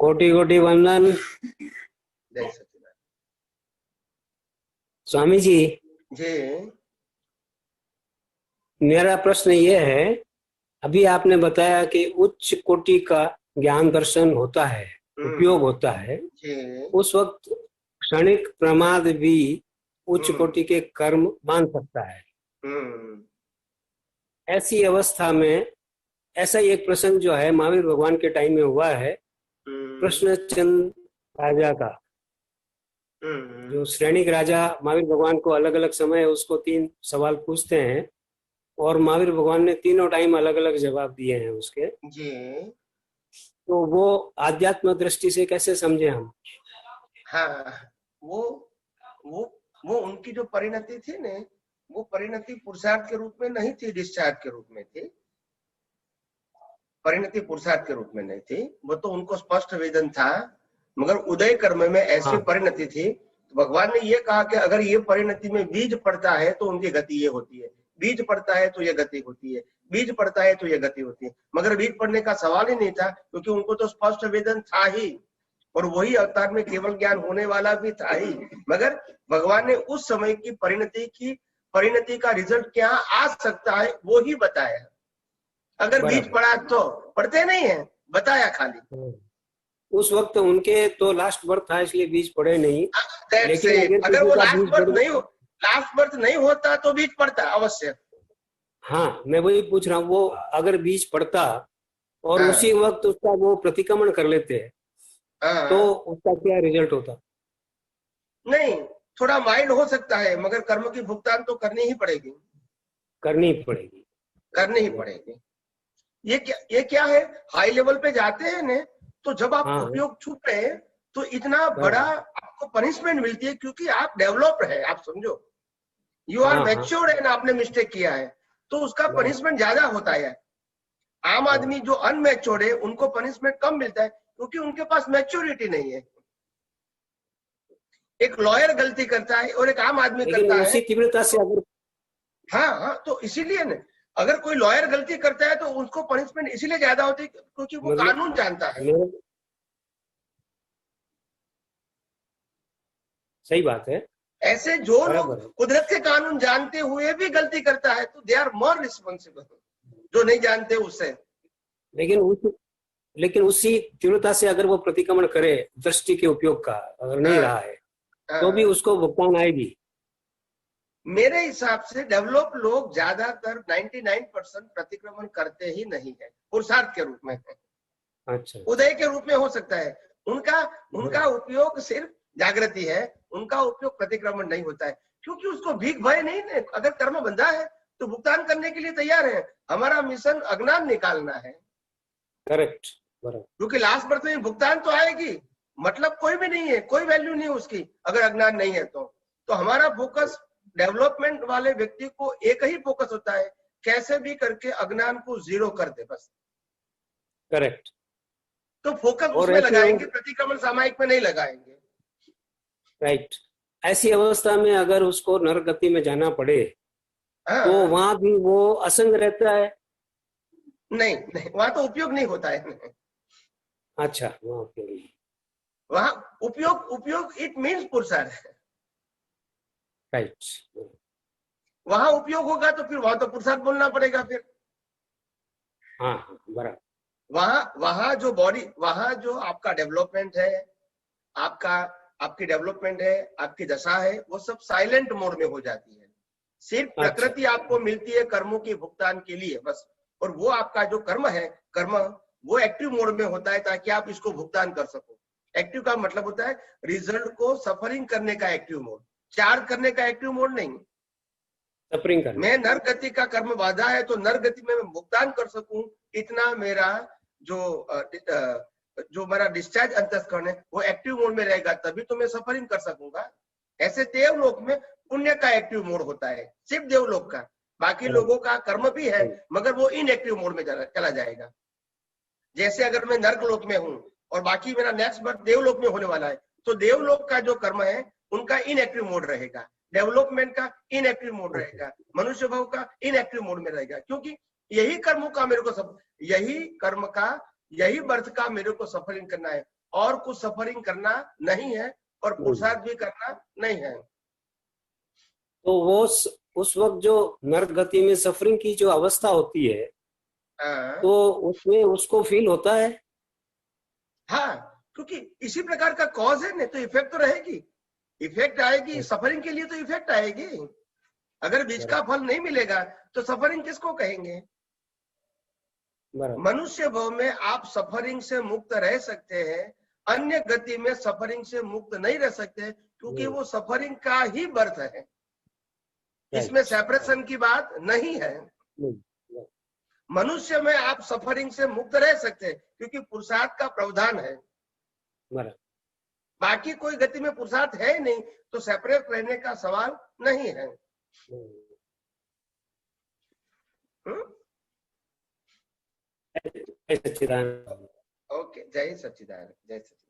कोटि कोटि वंदन। जय सच्चिदानंद। स्वामी जी, जी मेरा प्रश्न ये है, अभी आपने बताया कि उच्च कोटि का ज्ञान दर्शन होता है, उपयोग होता है। जी उस वक्त क्षणिक प्रमाद भी उच्च हम्म कोटि के कर्म मान सकता है। हम्म ऐसी अवस्था में ऐसा ही एक प्रसंग जो है महावीर भगवान के टाइम में हुआ है। हम्म कृष्णचंद राजा का, जो हम्म श्रेणिक राजा महावीर भगवान को अलग अलग समय उसको 3 सवाल पूछते हैं और महावीर भगवान ने तीनों टाइम अलग अलग जवाब दिए हैं उसके। जी तो वो आध्यात्म दृष्टि से कैसे समझे हम? हाँ, वो वो वो उनकी जो परिणति थी ने, वो परिणति पुरुषार्थ के रूप में नहीं थी, डिस्चार्ज के रूप में थी। परिणति पुरुषार्थ के रूप में नहीं थी, वो तो उनको स्पष्ट वेदन था। मगर उदय कर्म में ऐसी हाँ परिणति थी, तो भगवान ने ये कहा कि अगर ये परिणति में बीज पड़ता है तो उनकी गति ये होती है, बीज पड़ता है तो ये गति होती है, बीज पड़ता है तो ये गति होती है। मगर बीज पड़ने का सवाल ही नहीं था, क्योंकि उनको तो स्पष्ट वेदन था ही, और वही अवतार में केवल ज्ञान होने वाला भी था ही। मगर भगवान ने उस समय की परिणति का रिजल्ट क्या आ सकता है वो ही बताया। अगर बीज बराबर। पड़ा तो पढ़ते नहीं है, बताया खाली। उस वक्त उनके तो लास्ट बर्थ था इसलिए बीज पड़े नहीं, दैट्स लेकिन इट। अगर अगर किसी वो का बीज पड़, लास्ट बर्थ नहीं होता तो बीज पड़ता अवश्य। हाँ मैं वही पूछ रहा हूँ, वो अगर बीज पड़ता और उसी हाँ वक्त उसका वो प्रतिक्रमण कर लेते तो हाँ उसका क्या रिजल्ट होता? नहीं, थोड़ा माइल्ड हो सकता है, मगर कर्म की भुगतान तो करनी ही पड़ेगी, करनी पड़ेगी। करनी ही पड़ेगी। ये क्या है, हाई लेवल पे जाते हैं ने, तो जब आप हाँ उपयोग छूटे तो इतना बड़ा बराबर। आपको पनिशमेंट मिलती है, क्योंकि आप डेवलप्ड है, आप समझो यू आर हाँ हाँ मैच्योर्ड है ना, आपने मिस्टेक किया है तो उसका बराबर पनिशमेंट ज्यादा होता है। आम बराबर। आदमी जो अनमेच्योर्ड है उनको पनिशमेंट कम मिलता है, क्योंकि उनके पास मैच्योरिटी नहीं है। एक लॉयर गलती करता है और एक आम आदमी लेकिन करता है। उसी तीव्रता से अगर, हाँ हाँ, तो इसीलिए ना, अगर कोई लॉयर गलती करता है तो उसको पनिशमेंट इसीलिए ज्यादा होती है क्योंकि वो मतलब कानून जानता है। मेरे, सही बात है, ऐसे जो लोग बराबर है। कुदरत के कानून जानते हुए भी गलती करता है तो दे आर मोर रिस्पॉन्सिबल, जो नहीं जानते उससे। लेकिन उस लेकिन उसी तीव्रता से अगर वो प्रतिक्रमण करे, दृष्टि के उपयोग का अगर नहीं हाँ रहा है, तो भी हाँ, उसको भुगतान आएगी। मेरे हिसाब से डेवलप लोग ज्यादातर 99% प्रतिक्रमण करते ही नहीं है, पुरुषार्थ के रूप में है, अच्छा, उदय के रूप में हो सकता है। उनका उनका बराबर। उपयोग सिर्फ जागृति है, उनका उपयोग प्रतिक्रमण नहीं होता है, क्योंकि उसको भीख भय नहीं है। अगर कर्म बंधा है तो भुगतान करने के लिए तैयार है। हमारा मिशन अज्ञान निकालना है, करेक्ट, बराबर। क्योंकि लास्ट बर्थ में भुगतान तो आएगी, मतलब कोई भी नहीं है, कोई वैल्यू नहीं है उसकी अगर अज्ञान नहीं है तो हमारा फोकस, डेवलपमेंट वाले व्यक्ति को एक ही फोकस होता है, कैसे भी करके अज्ञान को जीरो कर दे बस। करेक्ट। तो फोकस और उसमें ऐसी लगाएंगे, प्रतिक्रमण सामायिक में नहीं लगाएंगे। राइट, ऐसी अवस्था में अगर उसको नरक गति में जाना पड़े तो हाँ, वहां भी वो असंग रहता है। नहीं नहीं, वहां तो उपयोग नहीं होता है। अच्छा, वहां पे वहां उपयोग उपयोग इट मीन्स पुरुषार्थ। राइट। वहां उपयोग होगा तो फिर वहां तो पुरुषार्थ बोलना पड़ेगा फिर। हाँ हाँ बराबर। वहां वहां जो बॉडी, वहां जो आपका डेवलपमेंट है, आपका आपकी डेवलपमेंट है, आपकी दशा है, वो सब साइलेंट मोड में हो जाती है। सिर्फ अच्छा, प्रकृति आपको मिलती है कर्मों के भुगतान के लिए बस, और वो आपका जो कर्म है, कर्म वो एक्टिव मोड में होता है ताकि आप इसको भुगतान कर सको। एक्टिव का मतलब होता है रिजल्ट को सफरिंग करने का एक्टिव मोड, चार्ज करने का एक्टिव मोड नहीं। सफरिंग करने मैं का। नर गति का कर्म बाधा है तो नर गति में मैं भुगतान कर सकूं, इतना मेरा जो जो मेरा डिस्चार्ज अंतस्करण है वो एक्टिव मोड में रहेगा, तभी तो मैं सफरिंग कर सकूंगा। ऐसे देवलोक में पुण्य का एक्टिव मोड होता है, सिर्फ देवलोक का। बाकी लोगों का कर्म भी है मगर वो इनएक्टिव मोड में चला जाएगा। जैसे अगर मैं नर्क लोक में हूँ और बाकी मेरा नेक्स्ट बर्थ देवलोक में होने वाला है, तो देवलोक का जो कर्म है उनका इनएक्टिव मोड रहेगा, डेवलपमेंट का इनएक्टिव मोड रहेगा, मनुष्य भाव का इनएक्टिव मोड में रहेगा। क्योंकि यही कर्मों का मेरे को यही कर्म का, यही बर्थ का मेरे को सफरिंग करना है। और कुछ सफरिंग करना नहीं है और पुरुषार्थ भी करना नहीं है। तो वो उस वक्त जो नर्क गति में सफरिंग की जो अवस्था होती है, हाँ, तो उसमें उसको फील होता है। हाँ, क्योंकि इसी प्रकार का कॉज है, नहीं तो इफेक्ट तो रहेगी, इफेक्ट आएगी, सफरिंग के लिए तो इफेक्ट आएगी। अगर बीज का फल नहीं मिलेगा तो सफरिंग किसको कहेंगे? मनुष्य भव में आप सफरिंग से मुक्त रह सकते हैं, अन्य गति में सफरिंग से मुक्त नहीं रह सकते, क्योंकि वो सफरिंग का ही बर्थ है, इसमें सेपरेशन की बात नहीं है। मनुष्य में आप सफरिंग से मुक्त रह सकते हैं क्योंकि पुरुषार्थ का प्रावधान है, बाकी कोई गति में पुरुषार्थ है नहीं, तो सेपरेट रहने का सवाल नहीं है। सच्चिदानंद। ओके, जय सच्चिदानंद, जय सच्चिदानंद।